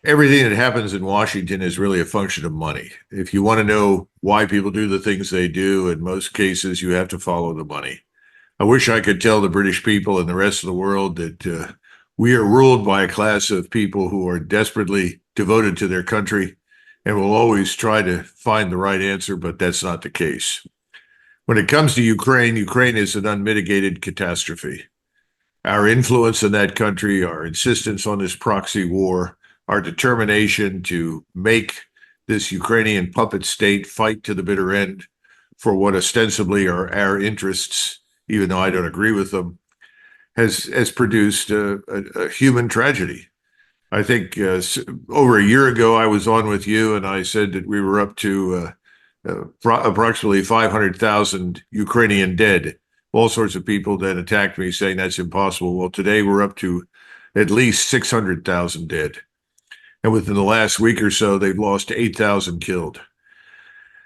everything that happens in Washington is really a function of money. If you want to know why people do the things they do, in most cases, you have to follow the money. I wish I could tell the British people and the rest of the world that we are ruled by a class of people who are desperately devoted to their country and will always try to find the right answer, but that's not the case. When it comes to Ukraine, Ukraine is an unmitigated catastrophe. Our influence in that country, our insistence on this proxy war, our determination to make this Ukrainian puppet state fight to the bitter end for what ostensibly are our interests, even though I don't agree with them, has produced a human tragedy. I think over a year ago, I was on with you and I said that we were up to approximately 500,000 Ukrainian dead. All sorts of people then attacked me saying that's impossible. Well, today we're up to at least 600,000 dead. And within the last week or so, they've lost 8,000 killed.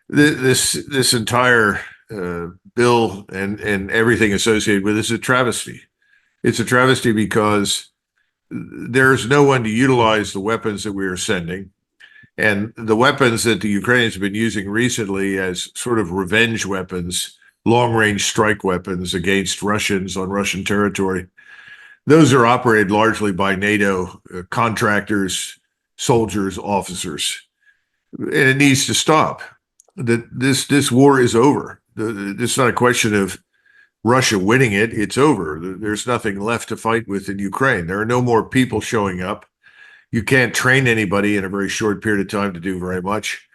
This entire bill and everything associated with it is a travesty. It's a travesty because there's no one to utilize the weapons that we are sending. And the weapons that the Ukrainians have been using recently as sort of revenge weapons, long-range strike weapons against Russians on Russian territory, those are operated largely by NATO contractors, soldiers, officers. And it needs to stop. This war is over. It's not a question of Russia winning it. It's over. There's nothing left to fight with in Ukraine. There are no more people showing up. You can't train anybody in a very short period of time to do very much.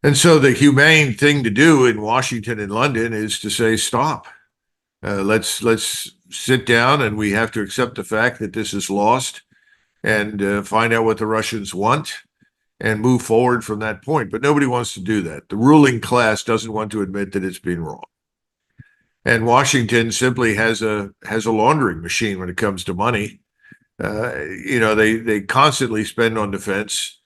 And so the humane thing to do in Washington and London is to say, stop. Let's sit down, and we have to accept the fact that this is lost and find out what the Russians want and move forward from that point. But nobody wants to do that. The ruling class doesn't want to admit that it's been wrong. And Washington simply has a laundering machine when it comes to money. They constantly spend on defense,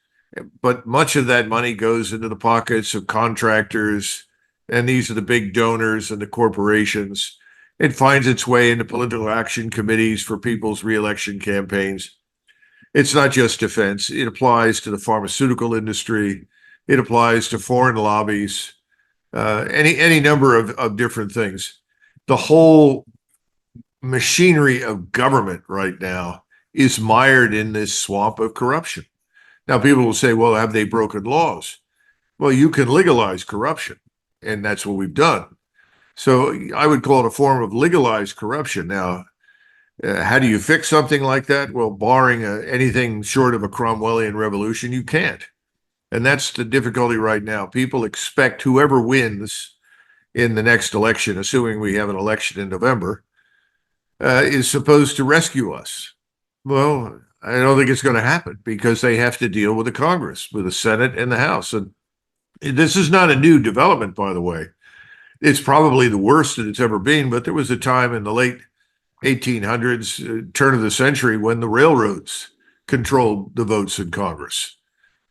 but much of that money goes into the pockets of contractors, and these are the big donors and the corporations. It finds its way into political action committees for people's reelection campaigns. It's not just defense. It applies to the pharmaceutical industry. It applies to foreign lobbies, any number of different things. The whole machinery of government right now is mired in this swamp of corruption. Now, people will say, well, have they broken laws? Well, you can legalize corruption, and that's what we've done. So I would call it a form of legalized corruption. Now, how do you fix something like that? Well, barring anything short of a Cromwellian revolution, you can't. And that's the difficulty right now. People expect whoever wins in the next election, assuming we have an election in November, is supposed to rescue us. Well, I don't think it's going to happen because they have to deal with the Congress, with the Senate and the House. And this is not a new development, by the way. It's probably the worst that it's ever been, but there was a time in the late 1800s, turn of the century, when the railroads controlled the votes in Congress.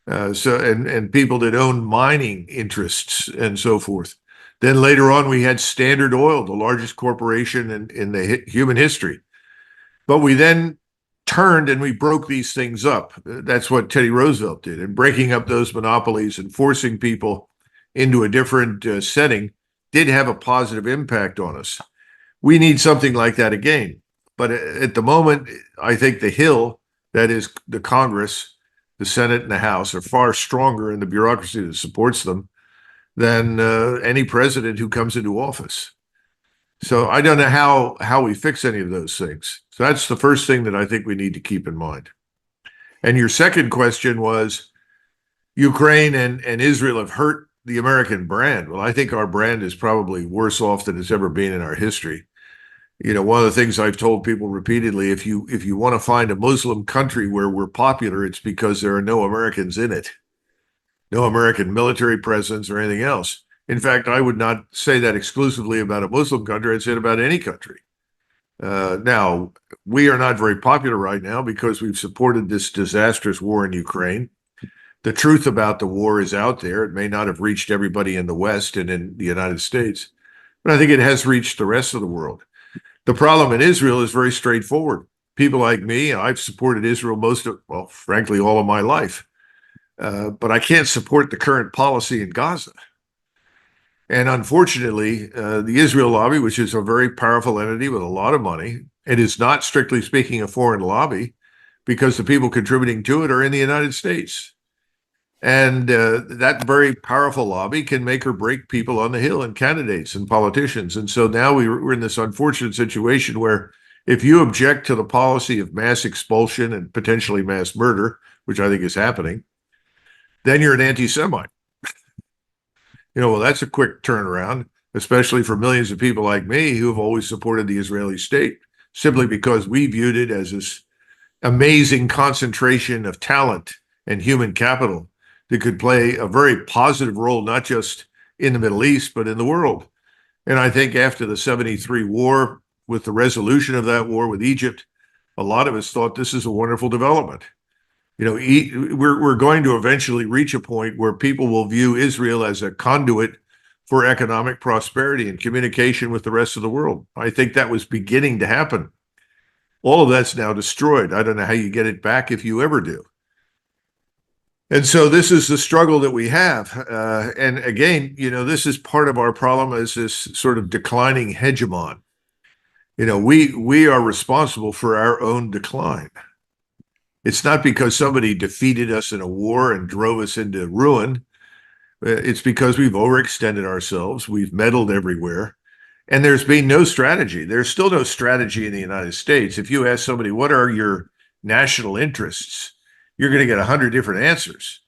And people that owned mining interests and so forth. Then later on, we had Standard Oil, the largest corporation in the human history. But we then turned and we broke these things up. That's what Teddy Roosevelt did. And breaking up those monopolies and forcing people into a different setting did have a positive impact on us. We need something like that again. But at the moment, I think the Hill, that is the Congress, the Senate, and the House, are far stronger in the bureaucracy that supports them than any president who comes into office. So I don't know how we fix any of those things. So that's the first thing that I think we need to keep in mind. And your second question was, Ukraine and Israel have hurt the American brand. Well, I think our brand is probably worse off than it's ever been in our history. You know, one of the things I've told people repeatedly, if you want to find a Muslim country where we're popular, it's because there are no Americans in it, no American military presence or anything else. In fact, I would not say that exclusively about a Muslim country. I'd say it about any country. Now, we are not very popular right now because we've supported this disastrous war in Ukraine. The truth about the war is out there. It may not have reached everybody in the West and in the United States, but I think it has reached the rest of the world. The problem in Israel is very straightforward. people like me, I've supported Israel well, frankly, all of my life. But I can't support the current policy in Gaza. And unfortunately, the Israel lobby, which is a very powerful entity with a lot of money, it is not strictly speaking a foreign lobby because the people contributing to it are in the United States. And that very powerful lobby can make or break people on the Hill and candidates and politicians. And so now we're in this unfortunate situation where if you object to the policy of mass expulsion and potentially mass murder, which I think is happening, then you're an anti-Semite. Well, that's a quick turnaround, especially for millions of people like me who have always supported the Israeli state, simply because we viewed it as this amazing concentration of talent and human capital that could play a very positive role, not just in the Middle East, but in the world. And I think after the 73 war, with the resolution of that war with Egypt, a lot of us thought this is a wonderful development. We're going to eventually reach a point where people will view Israel as a conduit for economic prosperity and communication with the rest of the world. I think that was beginning to happen. All of that's now destroyed. I don't know how you get it back if you ever do. And so this is the struggle that we have. And again, this is part of our problem as this sort of declining hegemon. We are responsible for our own decline. It's not because somebody defeated us in a war and drove us into ruin. It's because we've overextended ourselves. We've meddled everywhere. And there's been no strategy. There's still no strategy in the United States. If you ask somebody, what are your national interests? You're going to get 100 different answers.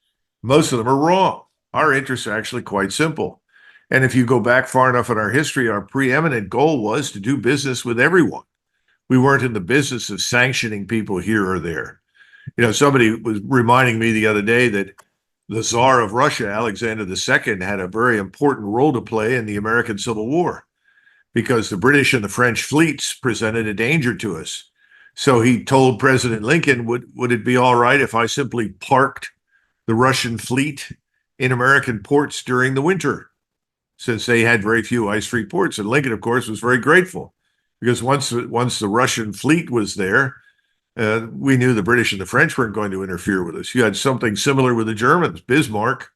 Most of them are wrong. Our interests are actually quite simple. And if you go back far enough in our history, our preeminent goal was to do business with everyone. We weren't in the business of sanctioning people here or there. Somebody was reminding me the other day that the Tsar of Russia, Alexander II, had a very important role to play in the American Civil War because the British and the French fleets presented a danger to us. So he told President Lincoln, would it be all right if I simply parked the Russian fleet in American ports during the winter, since they had very few ice-free ports? And Lincoln, of course, was very grateful because once the Russian fleet was there, we knew the British and the French weren't going to interfere with us. You had something similar with the Germans. Bismarck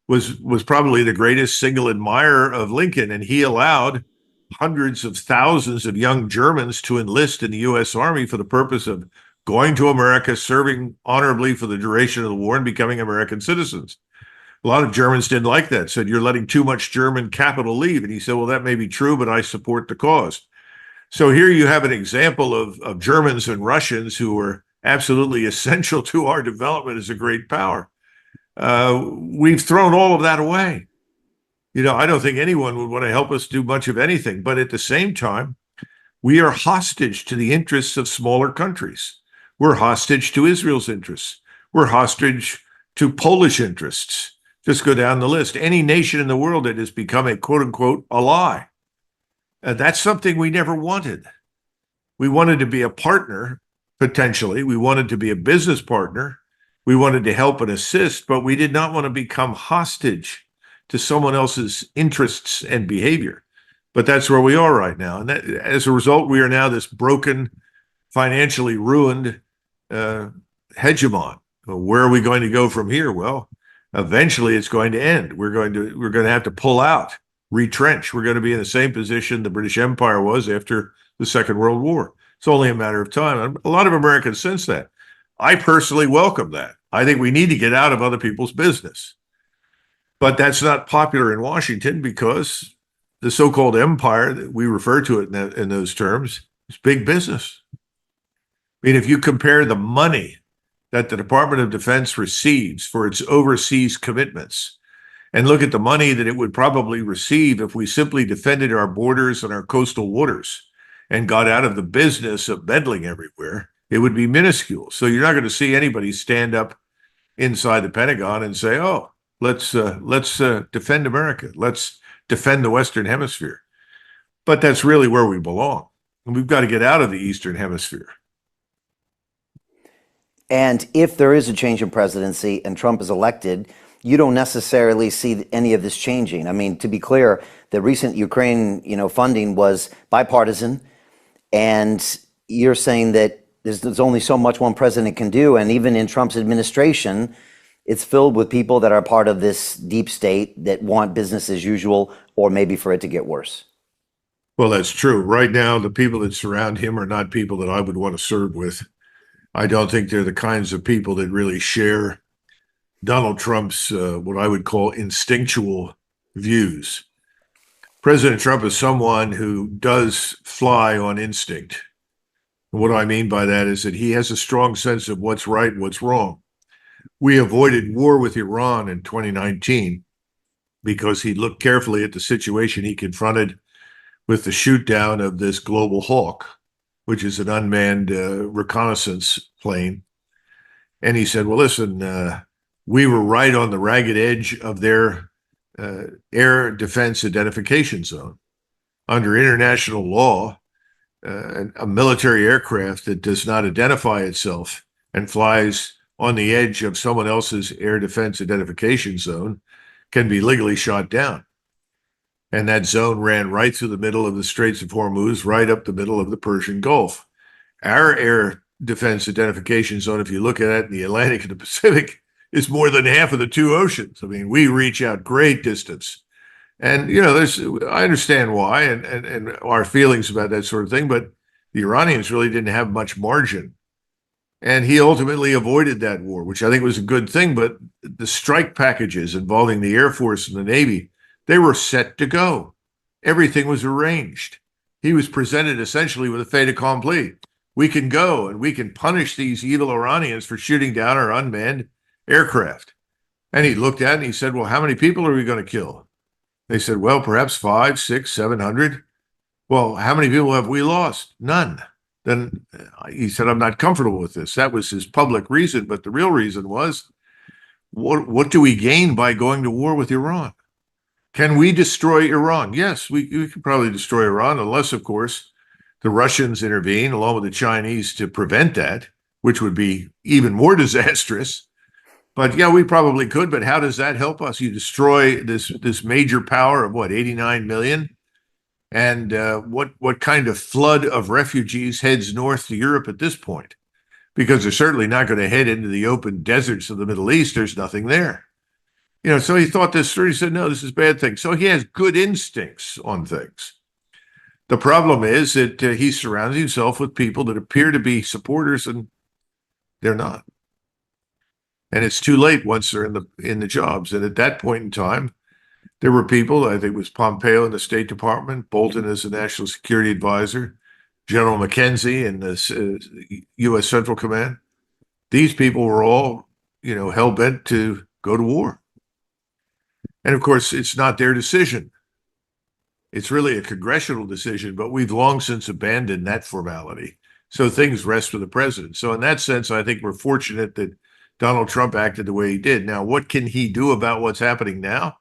was probably the greatest single admirer of Lincoln, and he allowed hundreds of thousands of young Germans to enlist in the U.S. Army for the purpose of going to America, serving honorably for the duration of the war, and becoming American citizens. A lot of Germans didn't like that, said, you're letting too much German capital leave. And he said, well, that may be true, but I support the cause. So here you have an example of Germans and Russians who were absolutely essential to our development as a great power. We've thrown all of that away. I don't think anyone would want to help us do much of anything. But at the same time, we are hostage to the interests of smaller countries. We're hostage to Israel's interests. We're hostage to Polish interests. Just go down the list. Any nation in the world that has become a quote unquote ally. That's something we never wanted. We wanted to be a partner, potentially. We wanted to be a business partner. We wanted to help and assist, but we did not want to become hostage to someone else's interests and behavior. But that's where we are right now. And as a result, we are now this broken, financially ruined hegemon. Where are we going to go from here? Well, eventually it's going to end. We're going to have to pull out, retrench. We're going to be in the same position the British Empire was after the Second World War. It's only a matter of time. And a lot of Americans sense that. I personally welcome that. I think we need to get out of other people's business. But that's not popular in Washington because the so-called empire, that we refer to it in those terms, is big business. I mean, if you compare the money that the Department of Defense receives for its overseas commitments and look at the money that it would probably receive if we simply defended our borders and our coastal waters and got out of the business of meddling everywhere, it would be minuscule. So you're not going to see anybody stand up inside the Pentagon and say, oh, let's defend America. Let's defend the Western Hemisphere. But that's really where we belong. And we've got to get out of the Eastern Hemisphere. And if there is a change in presidency and Trump is elected, you don't necessarily see any of this changing. I mean, to be clear, the recent Ukraine, funding was bipartisan, and you're saying that there's only so much one president can do. And even in Trump's administration, it's filled with people that are part of this deep state that want business as usual, or maybe for it to get worse. Well, that's true. Right now, the people that surround him are not people that I would want to serve with. I don't think they're the kinds of people that really share Donald Trump's what I would call instinctual views. President Trump is someone who does fly on instinct. What I mean by that is that he has a strong sense of what's right and what's wrong. We avoided war with Iran in 2019 because he looked carefully at the situation he confronted with the shoot down of this Global Hawk, which is an unmanned reconnaissance plane. And he said, well, listen, we were right on the ragged edge of their air defense identification zone. Under international law, a military aircraft that does not identify itself and flies on the edge of someone else's air defense identification zone can be legally shot down. And that zone ran right through the middle of the Straits of Hormuz, right up the middle of the Persian Gulf. Our air defense identification zone, if you look at it in the Atlantic and the Pacific, is more than half of the two oceans. I mean, we reach out great distance. And, I understand why and our feelings about that sort of thing, but the Iranians really didn't have much margin. And he ultimately avoided that war, which I think was a good thing. But the strike packages involving the Air Force and the Navy, they were set to go. Everything was arranged. He was presented essentially with a fait accompli. We can go and we can punish these evil Iranians for shooting down our unmanned aircraft. And he looked at it and he said, well, how many people are we going to kill? They said, well, perhaps 500, 600, 700. Well, how many people have we lost? None. Then he said, I'm not comfortable with this. That was his public reason. But the real reason was, what do we gain by going to war with Iran? Can we destroy Iran? Yes, we could probably destroy Iran, unless, of course, the Russians intervene along with the Chinese to prevent that, which would be even more disastrous. But yeah, we probably could. But how does that help us? You destroy this major power of 89 million, and what kind of flood of refugees heads north to Europe at this point? Because they're certainly not going to head into the open deserts of the Middle East. There's nothing there. So he thought this through. He said, no, this is a bad thing. So he has good instincts on things. The problem is that he surrounds himself with people that appear to be supporters, and they're not. And it's too late once they're in the jobs. And at that point in time, there were people, I think it was Pompeo in the State Department, Bolton as the National Security Advisor, General McKenzie in the U.S. Central Command. These people were all, hell-bent to go to war. And of course, it's not their decision. It's really a congressional decision, but we've long since abandoned that formality. So things rest with the president. So in that sense, I think we're fortunate that Donald Trump acted the way he did. Now, what can he do about what's happening now?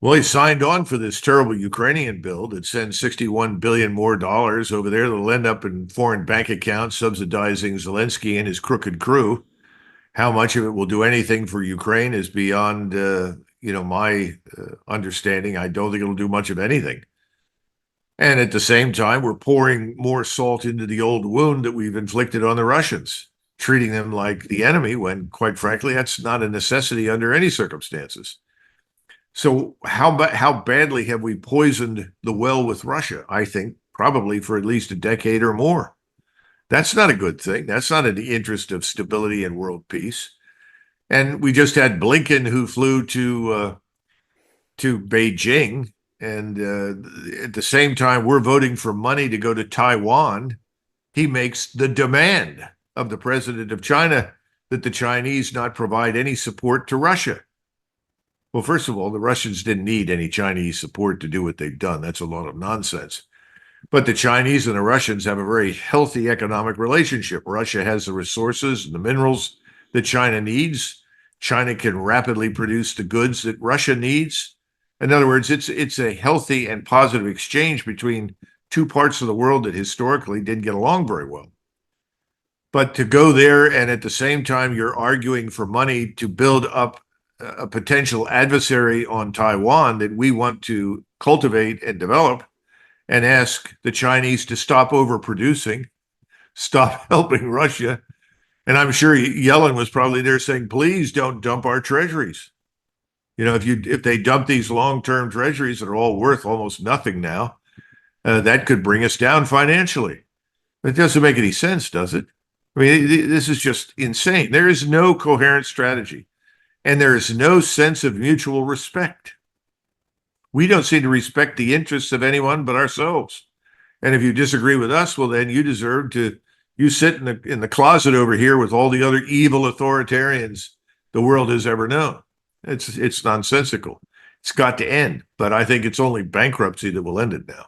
Well, he signed on for this terrible Ukrainian bill that sends $61 billion more dollars over there that'll end up in foreign bank accounts subsidizing Zelensky and his crooked crew. How much of it will do anything for Ukraine is beyond my understanding. I don't think it'll do much of anything. And at the same time, we're pouring more salt into the old wound that we've inflicted on the Russians, treating them like the enemy when, quite frankly, that's not a necessity under any circumstances. So how badly have we poisoned the well with Russia? I think probably for at least a decade or more. That's not a good thing. That's not in the interest of stability and world peace. And we just had Blinken, who flew to Beijing, and at the same time we're voting for money to go to Taiwan. He makes the demand of the president of China that the Chinese not provide any support to Russia. Well, first of all, the Russians didn't need any Chinese support to do what they've done. That's a lot of nonsense. But the Chinese and the Russians have a very healthy economic relationship. Russia has the resources and the minerals that China needs. China can rapidly produce the goods that Russia needs. In other words, it's a healthy and positive exchange between two parts of the world that historically didn't get along very well. But to go there and at the same time you're arguing for money to build up a potential adversary on Taiwan that we want to cultivate and develop, and ask the Chinese to stop overproducing stop helping Russia. And I'm sure Yellen was probably there saying, please don't dump our treasuries. If they dump these long-term treasuries that are all worth almost nothing now, that could bring us down financially. It doesn't make any sense, does it? I mean, this is just insane. There is no coherent strategy, and there is no sense of mutual respect. We don't seem to respect the interests of anyone but ourselves. And if you disagree with us, well, then you deserve to. You sit in the closet over here with all the other evil authoritarians the world has ever known. It's nonsensical. It's got to end. But I think it's only bankruptcy that will end it now.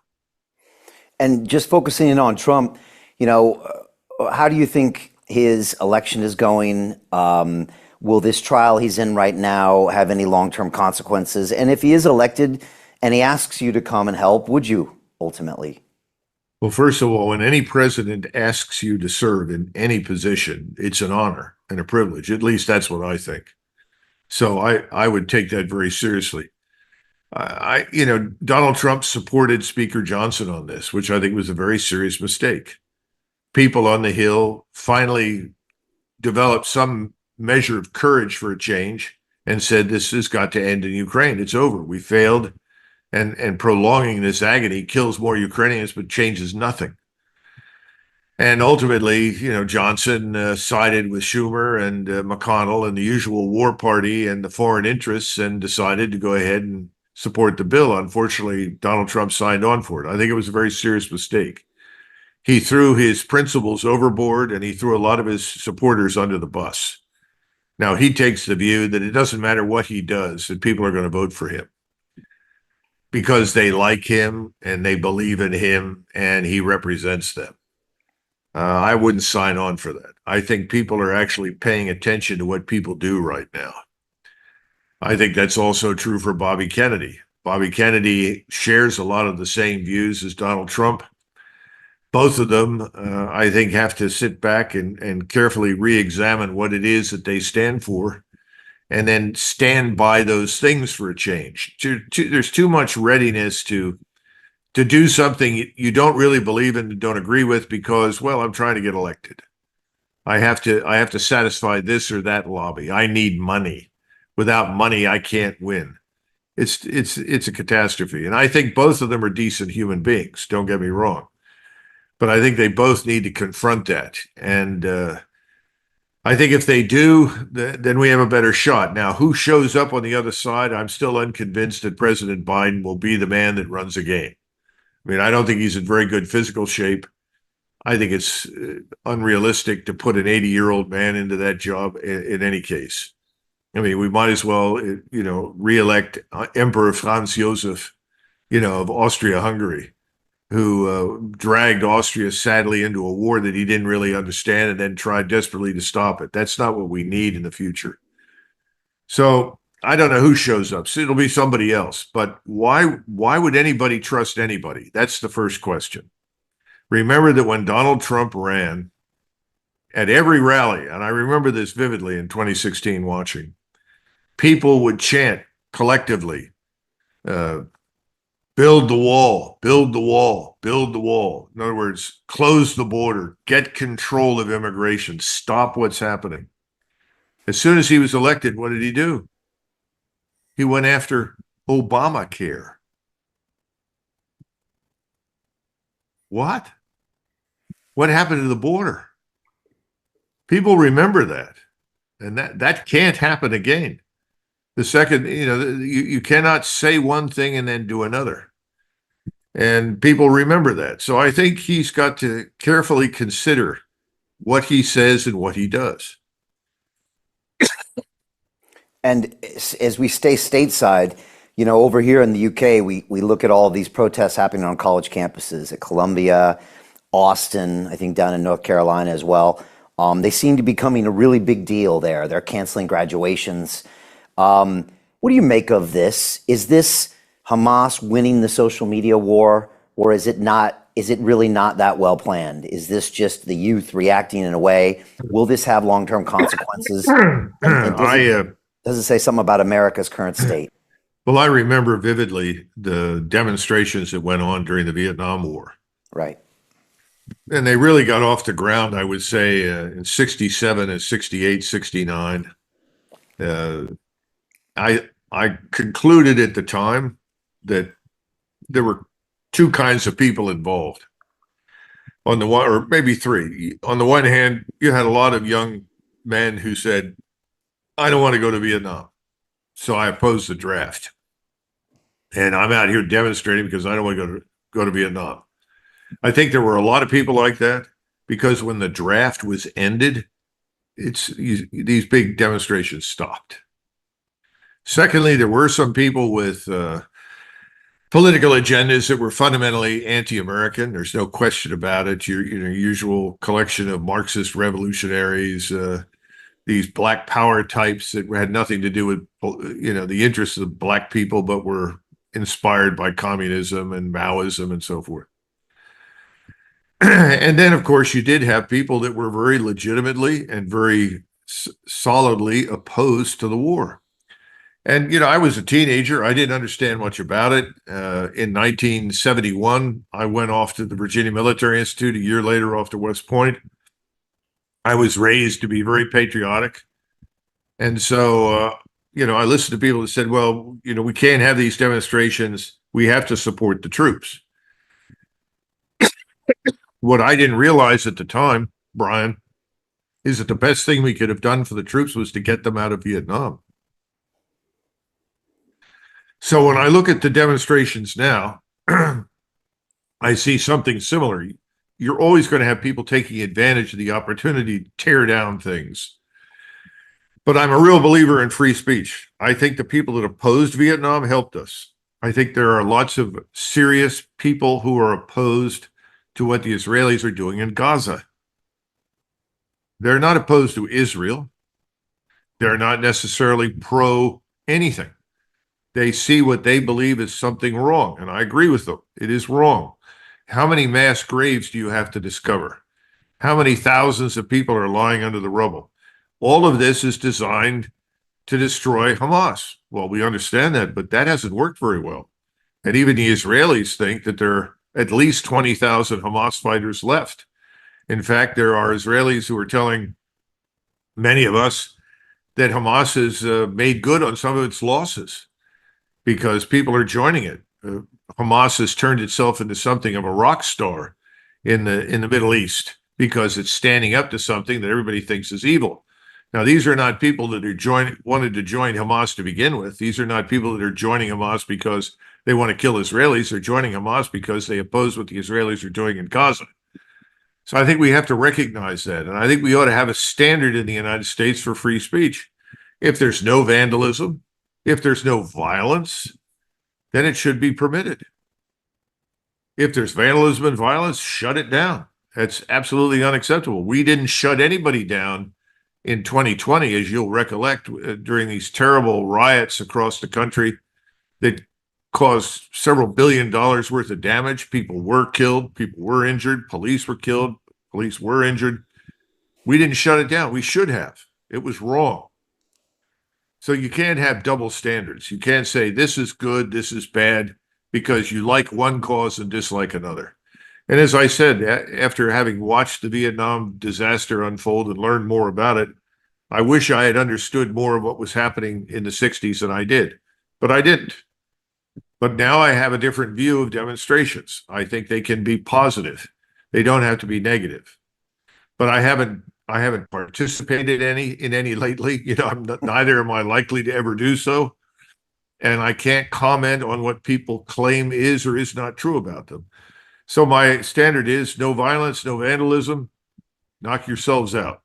And just focusing in on Trump, how do you think his election is going? Will this trial he's in right now have any long-term consequences? And if he is elected and he asks you to come and help, would you ultimately? Well, first of all, when any president asks you to serve in any position, it's an honor and a privilege. At least that's what I think. So I would take that very seriously. Donald Trump supported Speaker Johnson on this, which I think was a very serious mistake. People on the Hill finally developed some measure of courage for a change and said, this has got to end in Ukraine. It's over. We failed. And prolonging this agony kills more Ukrainians, but changes nothing. And ultimately, Johnson sided with Schumer and McConnell and the usual war party and the foreign interests and decided to go ahead and support the bill. Unfortunately, Donald Trump signed on for it. I think it was a very serious mistake. He threw his principles overboard and he threw a lot of his supporters under the bus. Now, he takes the view that it doesn't matter what he does, that people are going to vote for him because they like him and they believe in him and he represents them. I wouldn't sign on for that. I think people are actually paying attention to what people do right now. I think that's also true for Bobby Kennedy. Bobby Kennedy shares a lot of the same views as Donald Trump. Both of them, I think, have to sit back and carefully re-examine what it is that they stand for and then stand by those things for a change. There's too much readiness to do something you don't really believe in and don't agree with because, well, I'm trying to get elected. I have to satisfy this or that lobby. I need money. Without money, I can't win. It's a catastrophe. And I think both of them are decent human beings. Don't get me wrong. But I think they both need to confront that. And I think if they do, then we have a better shot. Now, who shows up on the other side? I'm still unconvinced that President Biden will be the man that runs the game. I mean, I don't think he's in very good physical shape. I think it's unrealistic to put an 80-year-old man into that job in any case. I mean, we might as well, reelect Emperor Franz Joseph, of Austria-Hungary, who dragged Austria sadly into a war that he didn't really understand and then tried desperately to stop it. That's not what we need in the future. So I don't know who shows up. So it'll be somebody else. But why would anybody trust anybody? That's the first question. Remember that when Donald Trump ran at every rally, and I remember this vividly in 2016 watching, people would chant collectively, build the wall, build the wall, build the wall. In other words, close the border, get control of immigration, stop what's happening. As soon as he was elected, what did he do? He went after Obamacare. What? What happened to the border? People remember that. And that can't happen again. The second, you cannot say one thing and then do another. And people remember that. So I think he's got to carefully consider what he says and what he does. And as we stay stateside, over here in the UK, we look at all of these protests happening on college campuses at Columbia, Austin, I think down in North Carolina as well. They seem to be becoming a really big deal there. They're canceling graduations. What do you make of this? Is this Hamas winning the social media war, or is it not? Is it really not that well planned? Is this just the youth reacting in a way? Will this have long-term consequences? And does it say something about America's current state? Well, I remember vividly the demonstrations that went on during the Vietnam War. Right. And they really got off the ground, I would say, in 67 and 68, 69. Uh, I concluded at the time that there were two kinds of people involved. On the one, or maybe three. On the one hand, you had a lot of young men who said, I don't want to go to Vietnam. So I opposed the draft. And I'm out here demonstrating because I don't want to go to Vietnam. I think there were a lot of people like that because when the draft was ended, these big demonstrations stopped. Secondly, there were some people with political agendas that were fundamentally anti-American. There's no question about it. Your usual collection of Marxist revolutionaries, these black power types that had nothing to do with the interests of black people, but were inspired by communism and Maoism and so forth. And then, of course, you did have people that were very legitimately and very solidly opposed to the war. And, I was a teenager. I didn't understand much about it. In 1971, I went off to the Virginia Military Institute. A year later, off to West Point. I was raised to be very patriotic. And so, I listened to people that said, well, we can't have these demonstrations. We have to support the troops. What I didn't realize at the time, Brian, is that the best thing we could have done for the troops was to get them out of Vietnam. So when I look at the demonstrations now, I see something similar. You're always going to have people taking advantage of the opportunity to tear down things. But I'm a real believer in free speech. I think the people that opposed Vietnam helped us. I think there are lots of serious people who are opposed to what the Israelis are doing in Gaza. They're not opposed to Israel. They're not necessarily pro anything. They see what they believe is something wrong, and I agree with them. It is wrong. How many mass graves do you have to discover? How many thousands of people are lying under the rubble? All of this is designed to destroy Hamas. Well, we understand that, but that hasn't worked very well. And even the Israelis think that there are at least 20,000 Hamas fighters left. In fact, there are Israelis who are telling many of us that Hamas has made good on some of its losses because people are joining it. Hamas has turned itself into something of a rock star in the Middle East because it's standing up to something that everybody thinks is evil. Now, these are not people that wanted to join Hamas to begin with. These are not people that are joining Hamas because they want to kill Israelis. They're joining Hamas because they oppose what the Israelis are doing in Gaza. So I think we have to recognize that. And I think we ought to have a standard in the United States for free speech. If there's no vandalism, if there's no violence, then it should be permitted. If there's vandalism and violence, shut it down. That's absolutely unacceptable. We didn't shut anybody down in 2020, as you'll recollect, during these terrible riots across the country that caused several $1 billion worth of damage. People were killed, people were injured, police were killed, police were injured. We didn't shut it down. We should have. It was wrong. So you can't have double standards. You can't say this is good, this is bad, because you like one cause and dislike another. And as I said, after having watched the Vietnam disaster unfold and learned more about it, I wish I had understood more of what was happening in the 60s than I did, but I didn't. But now I have a different view of demonstrations. I think they can be positive. They don't have to be negative. But I haven't participated in any lately. Neither am I likely to ever do so. And I can't comment on what people claim is or is not true about them. So my standard is no violence, no vandalism, knock yourselves out.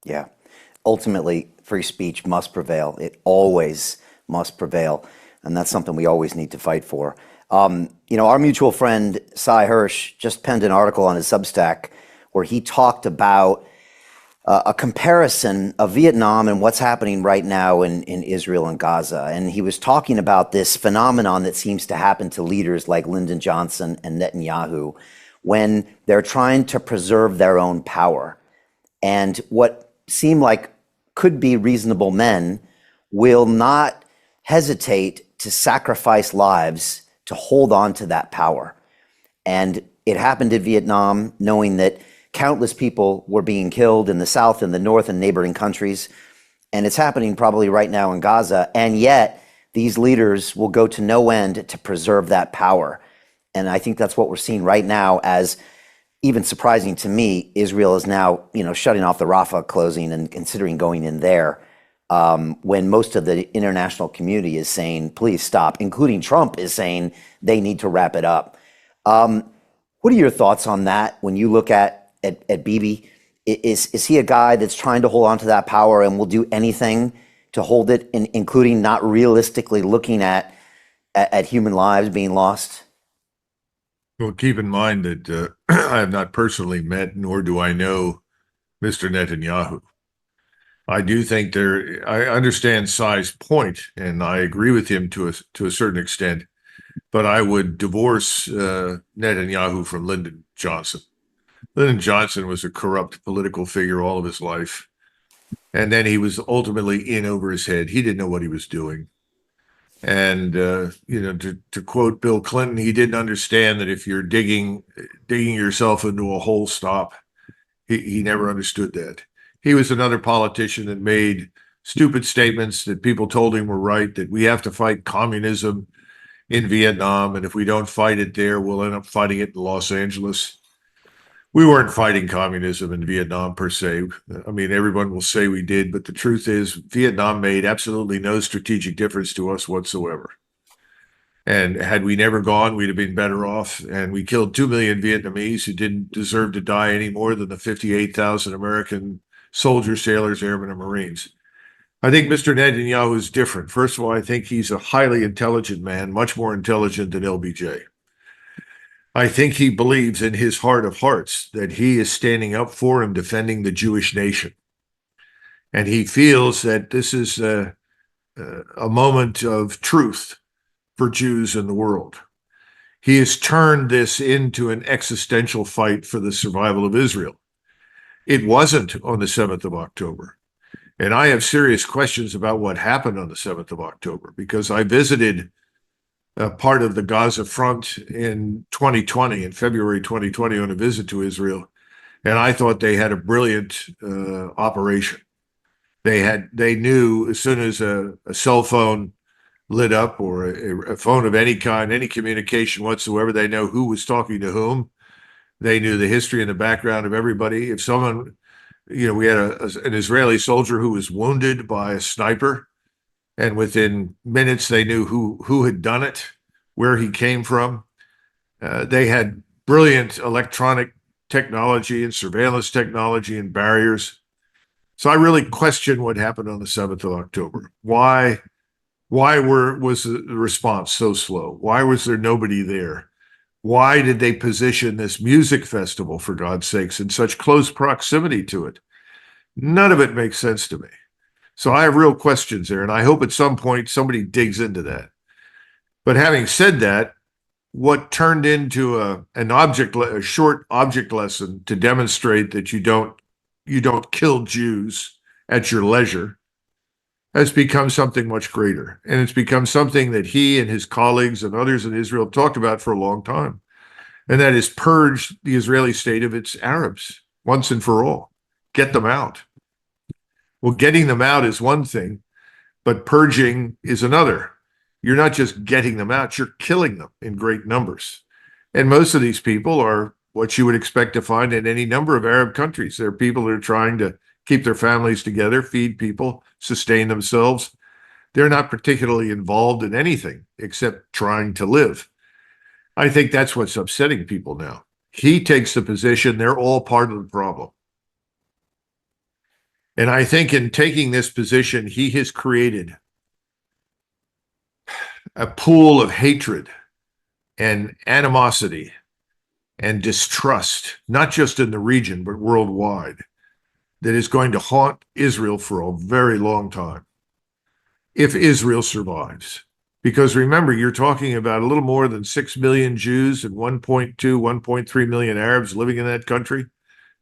Yeah. Ultimately, free speech must prevail. It always must prevail. And that's something we always need to fight for. Our mutual friend, Cy Hirsch, just penned an article on his Substack where he talked about a comparison of Vietnam and what's happening right now in Israel and Gaza. And he was talking about this phenomenon that seems to happen to leaders like Lyndon Johnson and Netanyahu when they're trying to preserve their own power. And what seem like could be reasonable men will not hesitate to sacrifice lives to hold on to that power. And It happened in Vietnam, knowing that countless people were being killed in the South and the North and neighboring countries. And it's happening probably right now in Gaza. And yet, these leaders will go to no end to preserve that power. And I think that's what we're seeing right now, as even surprising to me, Israel is now, shutting off the Rafah closing and considering going in there, when most of the international community is saying, please stop, including Trump is saying they need to wrap it up. What are your thoughts on that when you look at Bibi? Is he a guy that's trying to hold on to that power and will do anything to hold it, including not realistically looking at human lives being lost? Well, keep in mind that I have not personally met, nor do I know Mr. Netanyahu. I do think I understand Sai's point, and I agree with him to a certain extent, but I would divorce Netanyahu from Lyndon Johnson. Lyndon Johnson was a corrupt political figure all of his life. And then he was ultimately in over his head. He didn't know what he was doing. And to quote Bill Clinton, he didn't understand that if you're digging yourself into a hole, stop. He never understood that. He was another politician that made stupid statements that people told him were right, that we have to fight communism in Vietnam, and if we don't fight it there, we'll end up fighting it in Los Angeles. We weren't fighting communism in Vietnam per se. I mean, everyone will say we did, but the truth is Vietnam made absolutely no strategic difference to us whatsoever. And had we never gone, we'd have been better off. And we killed 2 million Vietnamese who didn't deserve to die any more than the 58,000 American soldiers, sailors, airmen, and Marines. I think Mr. Netanyahu is different. First of all, I think he's a highly intelligent man, much more intelligent than LBJ. I think he believes in his heart of hearts that he is standing up for and defending the Jewish nation. And he feels that this is a moment of truth for Jews in the world. He has turned this into an existential fight for the survival of Israel. It wasn't on the 7th of October. And I have serious questions about what happened on the 7th of October, because I visited part of the Gaza front in 2020, in February 2020, on a visit to Israel. And I thought they had a brilliant operation. They knew as soon as a cell phone lit up, or a phone of any kind, any communication whatsoever, they know who was talking to whom. They knew the history and the background of everybody. If someone, we had an Israeli soldier who was wounded by a sniper, and within minutes they knew who had done it, where he came from. They had brilliant electronic technology and surveillance technology and barriers. So I really question what happened on the 7th of October. Why was the response so slow? Why was there nobody there? Why did they position this music festival, for God's sakes, in such close proximity to it? None of it makes sense to me. So I have real questions there, and I hope at some point somebody digs into that. But having said that, what turned into a short object lesson to demonstrate that you don't kill Jews at your leisure has become something much greater. And it's become something that he and his colleagues and others in Israel have talked about for a long time. And that is purge the Israeli state of its Arabs once and for all. Get them out. Well, getting them out is one thing, but purging is another. You're not just getting them out, you're killing them in great numbers. And most of these people are what you would expect to find in any number of Arab countries. They're people that are trying to keep their families together, feed people, sustain themselves. They're not particularly involved in anything except trying to live. I think that's what's upsetting people now. He takes the position they're all part of the problem. And I think in taking this position, he has created a pool of hatred and animosity and distrust, not just in the region, but worldwide, that is going to haunt Israel for a very long time, if Israel survives. Because remember, you're talking about a little more than 6 million Jews and 1.2, 1.3 million Arabs living in that country.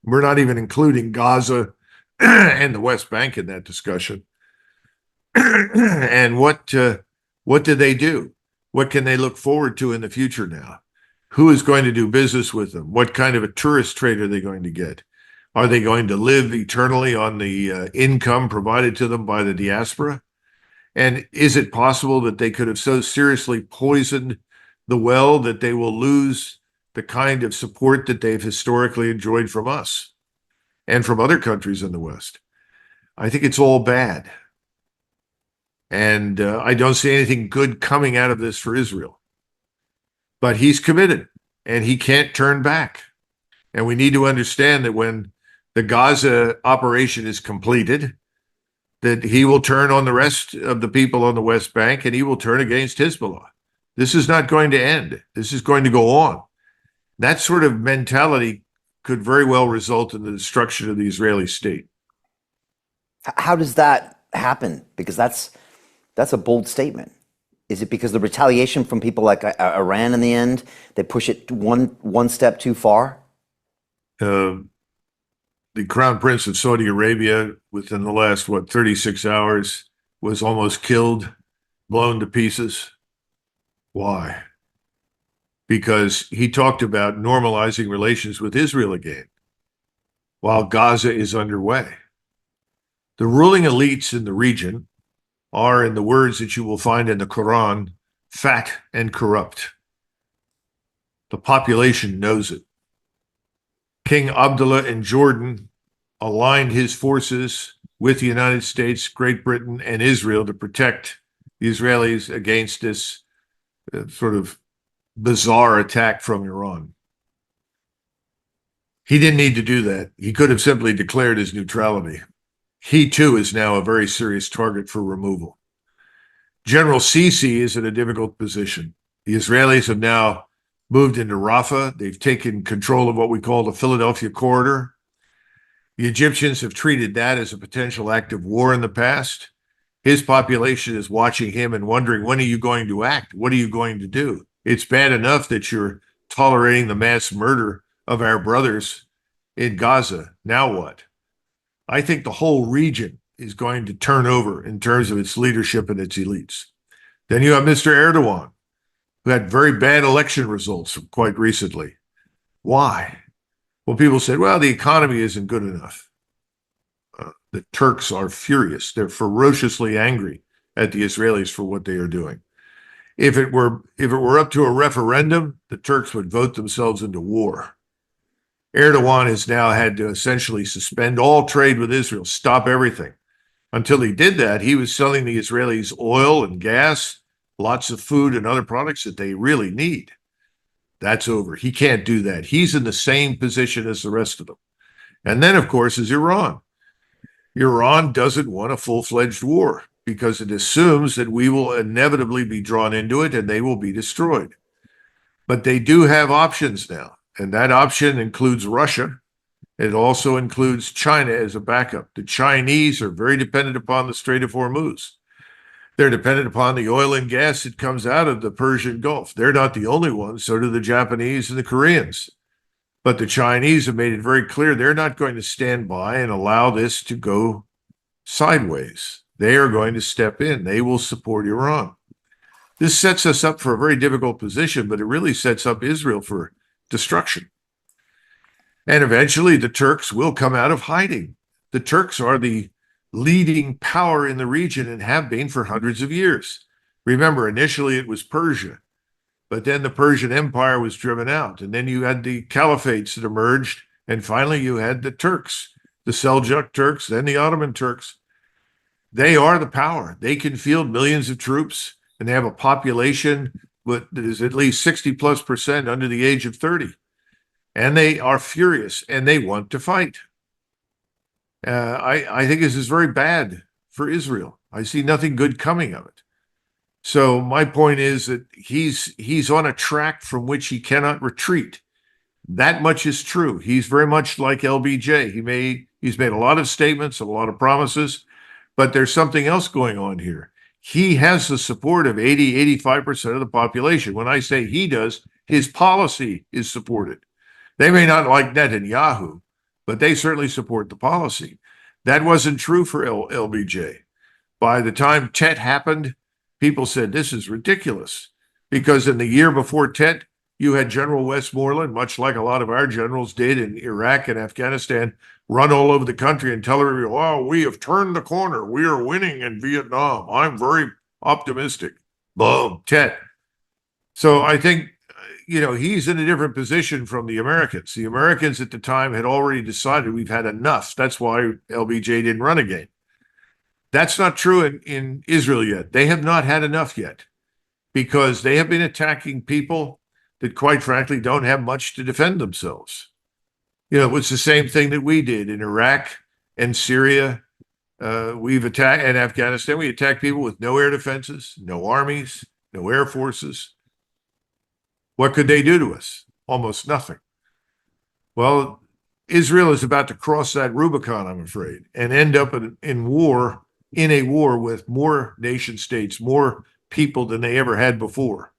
We're not even including Gaza and the West Bank in that discussion. And what did they do? What can they look forward to in the future now? Who is going to do business with them? What kind of a tourist trade are they going to get? Are they going to live eternally on the income provided to them by the diaspora? And is it possible that they could have so seriously poisoned the well that they will lose the kind of support that they've historically enjoyed from us and from other countries in the West? I think it's all bad. And I don't see anything good coming out of this for Israel. But he's committed and he can't turn back. And we need to understand that when the Gaza operation is completed, that he will turn on the rest of the people on the West Bank and he will turn against Hezbollah. This is not going to end. This is going to go on. That sort of mentality could very well result in the destruction of the Israeli state. How does that happen? Because that's a bold statement. Is it because the retaliation from people like Iran in the end, they push it one step too far? The Crown Prince of Saudi Arabia, within the last, 36 hours, was almost killed, blown to pieces. Why? Because he talked about normalizing relations with Israel again, while Gaza is underway. The ruling elites in the region are, in the words that you will find in the Quran, fat and corrupt. The population knows it. King Abdullah in Jordan aligned his forces with the United States, Great Britain, and Israel to protect the Israelis against this sort of bizarre attack from Iran. He didn't need to do that. He could have simply declared his neutrality. He, too, is now a very serious target for removal. General Sisi is in a difficult position. The Israelis have now moved into Rafah. They've taken control of what we call the Philadelphia corridor. The Egyptians have treated that as a potential act of war in the past. His population is watching him and wondering, when are you going to act? What are you going to do? It's bad enough that you're tolerating the mass murder of our brothers in Gaza. Now what? I think the whole region is going to turn over in terms of its leadership and its elites. Then you have Mr. Erdogan, who had very bad election results quite recently. Why? Well, people said, well, the economy isn't good enough. The Turks are furious. They're ferociously angry at the Israelis for what they are doing. If it were up to a referendum, the Turks would vote themselves into war. Erdogan has now had to essentially suspend all trade with Israel, stop everything. Until he did that, he was selling the Israelis oil and gas, lots of food and other products that they really need. That's over. He can't do that. He's in the same position as the rest of them. And then, of course, is Iran. Iran doesn't want a full-fledged war because it assumes that we will inevitably be drawn into it and they will be destroyed. But they do have options now, and that option includes Russia. It also includes China as a backup. The Chinese are very dependent upon the Strait of Hormuz. They're dependent upon the oil and gas that comes out of the Persian Gulf. They're not the only ones, so do the Japanese and the Koreans. But the Chinese have made it very clear they're not going to stand by and allow this to go sideways. They are going to step in. They will support Iran. This sets us up for a very difficult position, but it really sets up Israel for destruction. And eventually the Turks will come out of hiding. The Turks are the leading power in the region and have been for hundreds of years. Remember, initially it was Persia, but then the Persian Empire was driven out. And then you had the caliphates that emerged. And finally you had the Turks, the Seljuk Turks, then the Ottoman Turks. They are the power. They can field millions of troops, and they have a population that is at least 60+% under the age of 30. And they are furious and they want to fight. I think this is very bad for Israel. I see nothing good coming of it. So my point is that he's on a track from which he cannot retreat. That much is true. He's very much like LBJ. He's made a lot of statements, a lot of promises, but there's something else going on here. He has the support of 85% of the population. When I say he does, his policy is supported. They may not like Netanyahu, but they certainly support the policy. That wasn't true for LBJ. By the time Tet happened, people said, this is ridiculous. Because in the year before Tet, You had General Westmoreland, much like a lot of our generals did in Iraq and Afghanistan, run all over the country and tell everybody, oh, we have turned the corner. We are winning in Vietnam. I'm very optimistic. Boom, Tet. So I think, he's in a different position from the Americans. The Americans at the time had already decided we've had enough. That's why LBJ didn't run again. That's not true in Israel yet. They have not had enough yet because they have been attacking people that, quite frankly, don't have much to defend themselves. It was the same thing that we did in Iraq and Syria. We've attacked in Afghanistan. We attacked people with no air defenses, no armies, no air forces. What could they do to us? Almost nothing. Well, Israel is about to cross that Rubicon, I'm afraid, and end up in a war with more nation states, more people than they ever had before.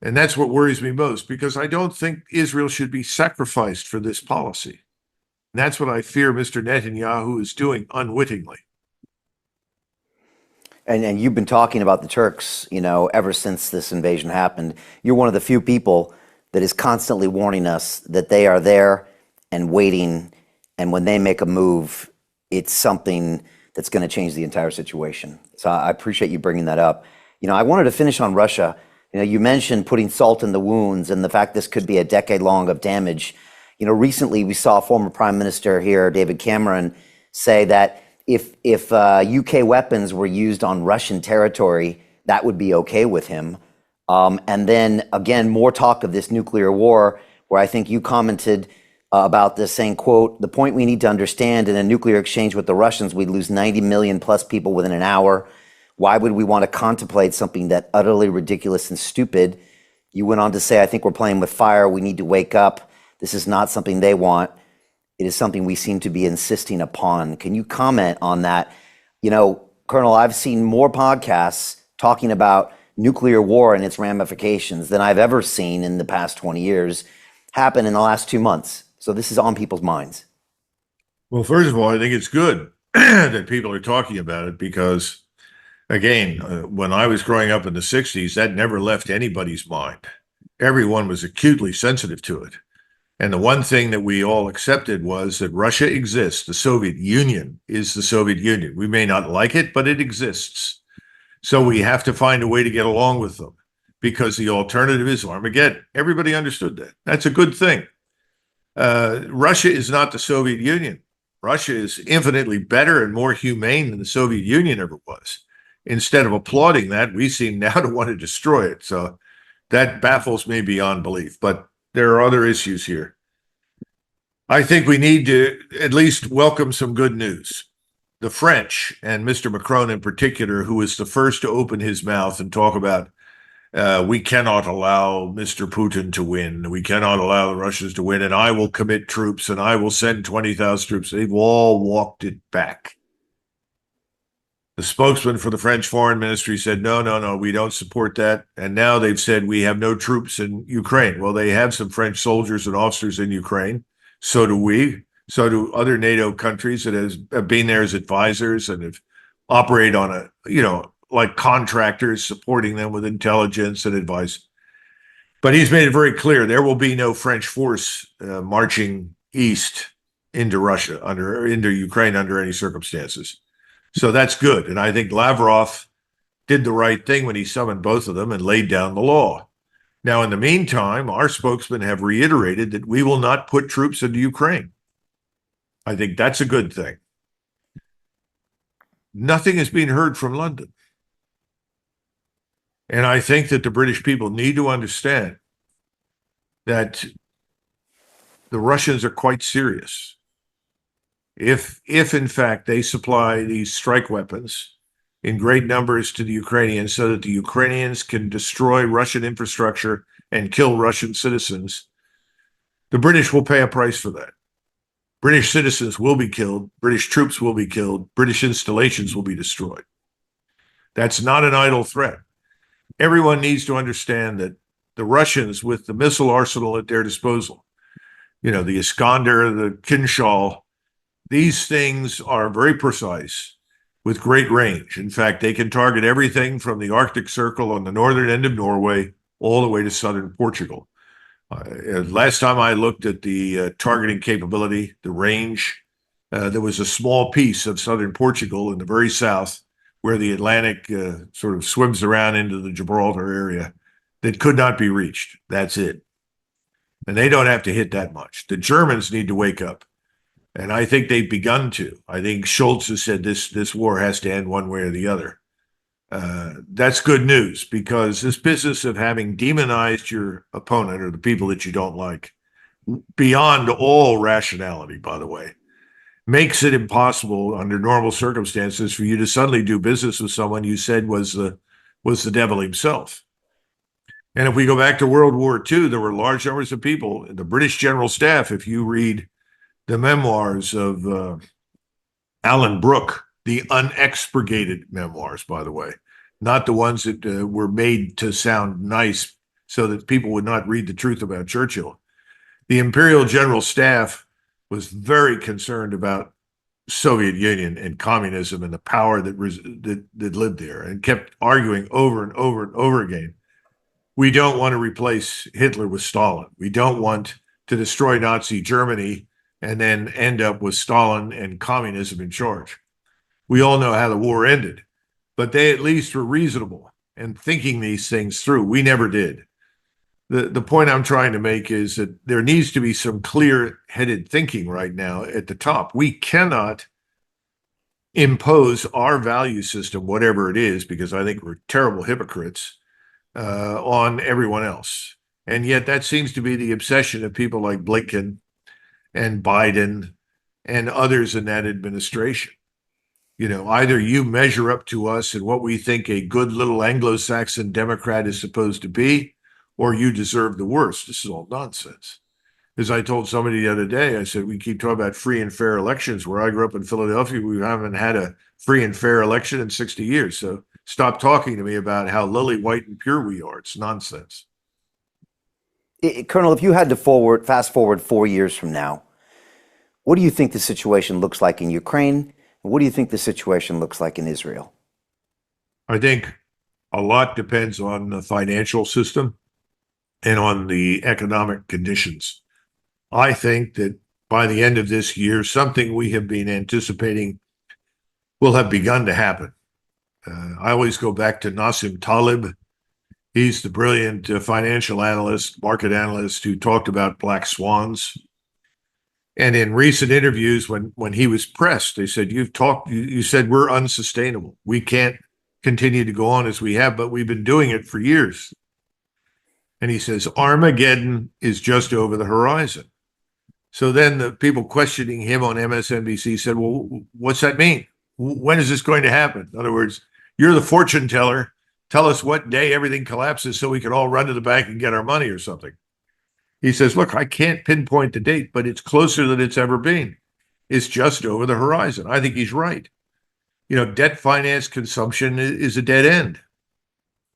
And that's what worries me most, because I don't think Israel should be sacrificed for this policy. And that's what I fear Mr. Netanyahu is doing unwittingly. And you've been talking about the Turks, ever since this invasion happened. You're one of the few people that is constantly warning us that they are there and waiting, and when they make a move, it's something that's going to change the entire situation. So I appreciate you bringing that up. I wanted to finish on Russia. You mentioned putting salt in the wounds and the fact this could be a decade long of damage. Recently we saw former Prime Minister here, David Cameron, say that if UK weapons were used on Russian territory, that would be okay with him. And then again, more talk of this nuclear war, where I think you commented about this, saying, quote, "The point we need to understand, in a nuclear exchange with the Russians, we'd lose 90 million plus people within an hour. Why would we want to contemplate something that utterly ridiculous and stupid?" You went on to say, "I think we're playing with fire. We need to wake up. This is not something they want. It is something we seem to be insisting upon." Can you comment on that? Colonel, I've seen more podcasts talking about nuclear war and its ramifications than I've ever seen in the past 20 years happen in the last 2 months. So this is on people's minds. Well, first of all, I think it's good that people are talking about it because, again, when I was growing up in the 60s, that never left anybody's mind. Everyone was acutely sensitive to it. And the one thing that we all accepted was that Russia exists. The Soviet Union is the Soviet Union. We may not like it, but it exists. So we have to find a way to get along with them because the alternative is Armageddon. Everybody understood that. That's a good thing. Russia is not the Soviet Union. Russia is infinitely better and more humane than the Soviet Union ever was. Instead of applauding that, we seem now to want to destroy it. So that baffles me beyond belief. But there are other issues here. I think we need to at least welcome some good news. The French, and Mr. Macron in particular, who was the first to open his mouth and talk about we cannot allow Mr. Putin to win. We cannot allow the Russians to win. And I will commit troops and I will send 20,000 troops. They've all walked it back. The spokesman for the French foreign ministry said, no, we don't support that. And now they've said we have no troops in Ukraine. Well, they have some French soldiers and officers in Ukraine. So do we. So do other NATO countries that have been there as advisors and have operated on like contractors, supporting them with intelligence and advice. But he's made it very clear there will be no French force marching east into Russia, into Ukraine under any circumstances. So that's good. And I think Lavrov did the right thing when he summoned both of them and laid down the law. Now, in the meantime, our spokesmen have reiterated that we will not put troops into Ukraine. I think that's a good thing. Nothing is being heard from London. And I think that the British people need to understand that the Russians are quite serious. If in fact they supply these strike weapons in great numbers to the Ukrainians so that the Ukrainians can destroy Russian infrastructure and kill Russian citizens, the British will pay a price for that. British citizens will be killed, British troops will be killed, British installations will be destroyed. That's not an idle threat. Everyone needs to understand that the Russians, with the missile arsenal at their disposal, the Iskander, the Kinshal, these things are very precise with great range. In fact, they can target everything from the Arctic Circle on the northern end of Norway all the way to southern Portugal. Last time I looked at the targeting capability, the range, there was a small piece of southern Portugal in the very south where the Atlantic sort of swims around into the Gibraltar area that could not be reached. That's it. And they don't have to hit that much. The Germans need to wake up. And I think they've begun to. I think Schultz has said this war has to end one way or the other. That's good news, because this business of having demonized your opponent or the people that you don't like, beyond all rationality, by the way, makes it impossible under normal circumstances for you to suddenly do business with someone you said was the devil himself. And if we go back to World War II, there were large numbers of people, the British General Staff, if you read the memoirs of Alan Brooke, the unexpurgated memoirs, by the way, not the ones that were made to sound nice so that people would not read the truth about Churchill. The Imperial General Staff was very concerned about Soviet Union and communism and the power that lived there, and kept arguing over and over and over again. We don't want to replace Hitler with Stalin. We don't want to destroy Nazi Germany and then end up with Stalin and communism in charge. We all know how the war ended, but they at least were reasonable and thinking these things through. We never did. The point I'm trying to make is that there needs to be some clear-headed thinking right now at the top. We cannot impose our value system, whatever it is, because I think we're terrible hypocrites, on everyone else. And yet that seems to be the obsession of people like Blinken and Biden and others in that administration. You know, either you measure up to us and what we think a good little Anglo-Saxon Democrat is supposed to be, or you deserve the worst. This is all nonsense. As I told somebody the other day, I said, we keep talking about free and fair elections. Where I grew up in Philadelphia, we haven't had a free and fair election in 60 years. So stop talking to me about how lily white and pure we are. It's nonsense. Colonel, if you had to fast forward 4 years from now, what do you think the situation looks like in Ukraine? And what do you think the situation looks like in Israel? I think a lot depends on the financial system and on the economic conditions. I think that by the end of this year, something we have been anticipating will have begun to happen. I always go back to Nassim Taleb. He's the brilliant financial analyst, market analyst, who talked about black swans. And in recent interviews, when he was pressed, they said, you said we're unsustainable. We can't continue to go on as we have, but we've been doing it for years. And he says, Armageddon is just over the horizon. So then the people questioning him on MSNBC said, well, what's that mean? When is this going to happen? In other words, you're the fortune teller. Tell us what day everything collapses so we can all run to the bank and get our money or something. He says, look, I can't pinpoint the date, but it's closer than it's ever been. It's just over the horizon. I think he's right. You know, debt finance consumption is a dead end.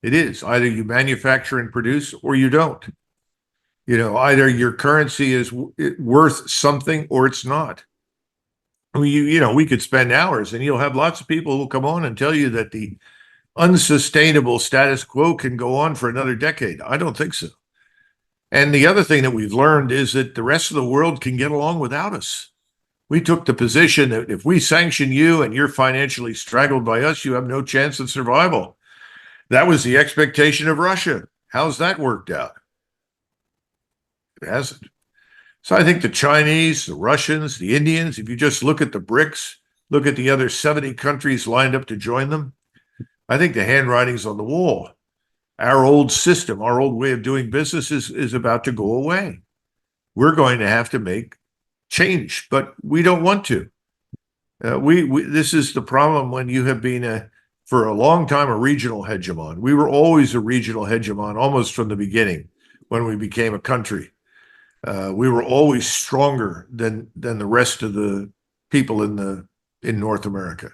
It is. Either you manufacture and produce or you don't. You know, either your currency is worth something or it's not. I mean, we could spend hours and you'll have lots of people who come on and tell you that the unsustainable status quo can go on for another decade. I don't think so. And the other thing that we've learned is that the rest of the world can get along without us. We took the position that if we sanction you and you're financially strangled by us, you have no chance of survival. That was the expectation of Russia. How's that worked out? It hasn't. So I think the Chinese, the Russians, the Indians, if you just look at the BRICS, look at the other 70 countries lined up to join them, I think the handwriting's on the wall. Our old system, our old way of doing business is about to go away. We're going to have to make change, but we don't want to. This is the problem when you have been for a long time a regional hegemon. We were always a regional hegemon almost from the beginning when we became a country. We were always stronger than the rest of the people in North America.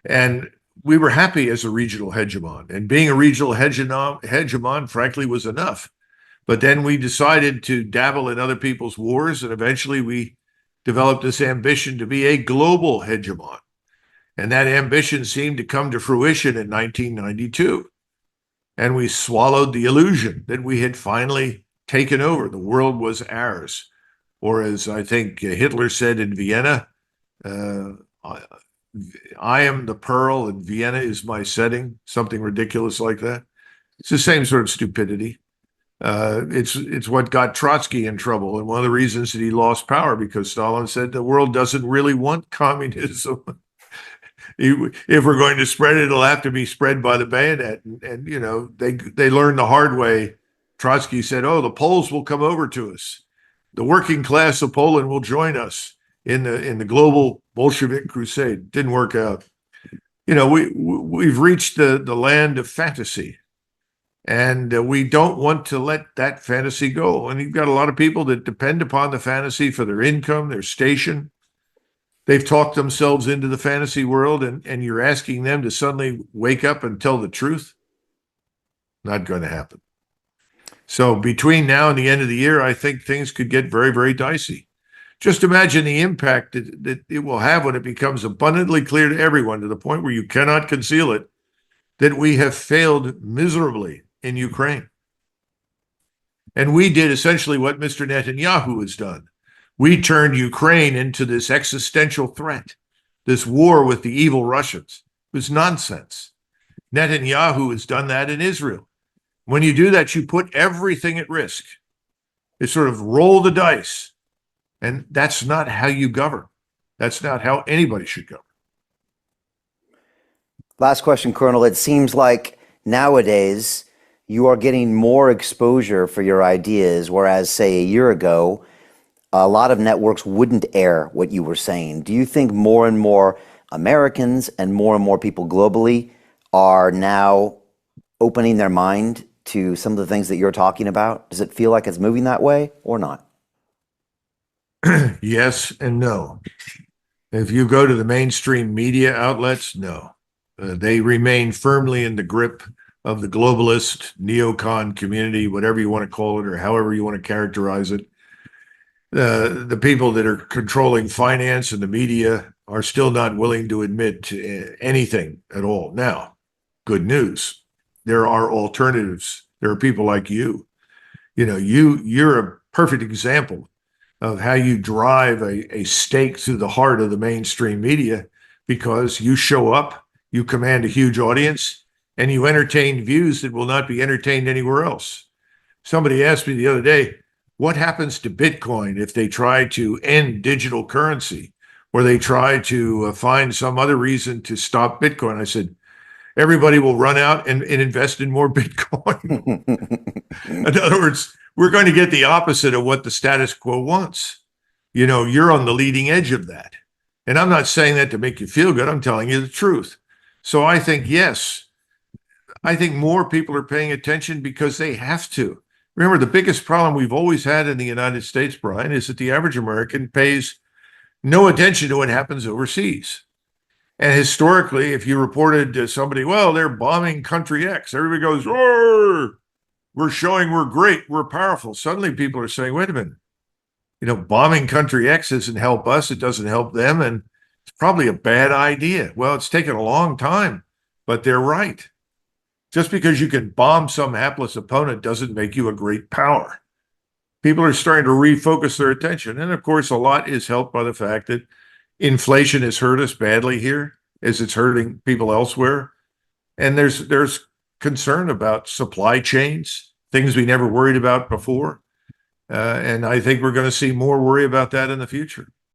And we were happy as a regional hegemon, and being a regional hegemon, frankly, was enough. But then we decided to dabble in other people's wars, and eventually we developed this ambition to be a global hegemon. And that ambition seemed to come to fruition in 1992. and we swallowed the illusion that we had finally taken over. The world was ours. Or as I think Hitler said in Vienna, uh, I am the pearl and Vienna is my setting, something ridiculous like that. It's the same sort of stupidity. It's what got Trotsky in trouble, and one of the reasons that he lost power because Stalin said the world doesn't really want communism. If we're going to spread it, it'll have to be spread by the bayonet. And you know, they learned the hard way. Trotsky said, "Oh, the Poles will come over to us. The working class of Poland will join us in the global Bolshevik crusade." Didn't work out. You know, we've reached the land of fantasy, and we don't want to let that fantasy go. And you've got a lot of people that depend upon the fantasy for their income, their station. They've talked themselves into the fantasy world, and you're asking them to suddenly wake up and tell the truth? Not going to happen. So between now and the end of the year, I think things could get very, very dicey. Just imagine the impact that it will have when it becomes abundantly clear to everyone, to the point where you cannot conceal it, that we have failed miserably in Ukraine. And we did essentially what Mr. Netanyahu has done. We turned Ukraine into this existential threat, this war with the evil Russians. It was nonsense. Netanyahu has done that in Israel. When you do that, you put everything at risk. It's sort of roll the dice. And that's not how you govern. That's not how anybody should govern. Last question, Colonel. It seems like nowadays you are getting more exposure for your ideas, whereas, say, a year ago, a lot of networks wouldn't air what you were saying. Do you think more and more Americans and more people globally are now opening their mind to some of the things that you're talking about? Does it feel like it's moving that way or not? Yes and no. If you go to the mainstream media outlets, no. They remain firmly in the grip of the globalist neocon community, whatever you want to call it, or however you want to characterize it. The people that are controlling finance and the media are still not willing to admit to anything at all. Now, good news. There are alternatives. There are people like you. You know, you're a perfect example of how you drive a stake through the heart of the mainstream media, because you show up, you command a huge audience, and you entertain views that will not be entertained anywhere else. Somebody asked me the other day, what happens to Bitcoin if they try to end digital currency, or they try to find some other reason to stop Bitcoin? I said, everybody will run out and invest in more Bitcoin. In other words, we're going to get the opposite of what the status quo wants. You know, you're on the leading edge of that. And I'm not saying that to make you feel good. I'm telling you the truth. So I think, yes, I think more people are paying attention because they have to. Remember, the biggest problem we've always had in the United States, Brian, is that the average American pays no attention to what happens overseas. And historically, if you reported to somebody, well, they're bombing country X, everybody goes, oh, we're showing we're great, we're powerful. Suddenly people are saying, wait a minute, you know, bombing country X doesn't help us, it doesn't help them, and it's probably a bad idea. Well, it's taken a long time, but they're right. Just because you can bomb some hapless opponent doesn't make you a great power. People are starting to refocus their attention. And of course, a lot is helped by the fact that inflation has hurt us badly here, as it's hurting people elsewhere. And there's concern about supply chains, things we never worried about before. And I think we're going to see more worry about that in the future.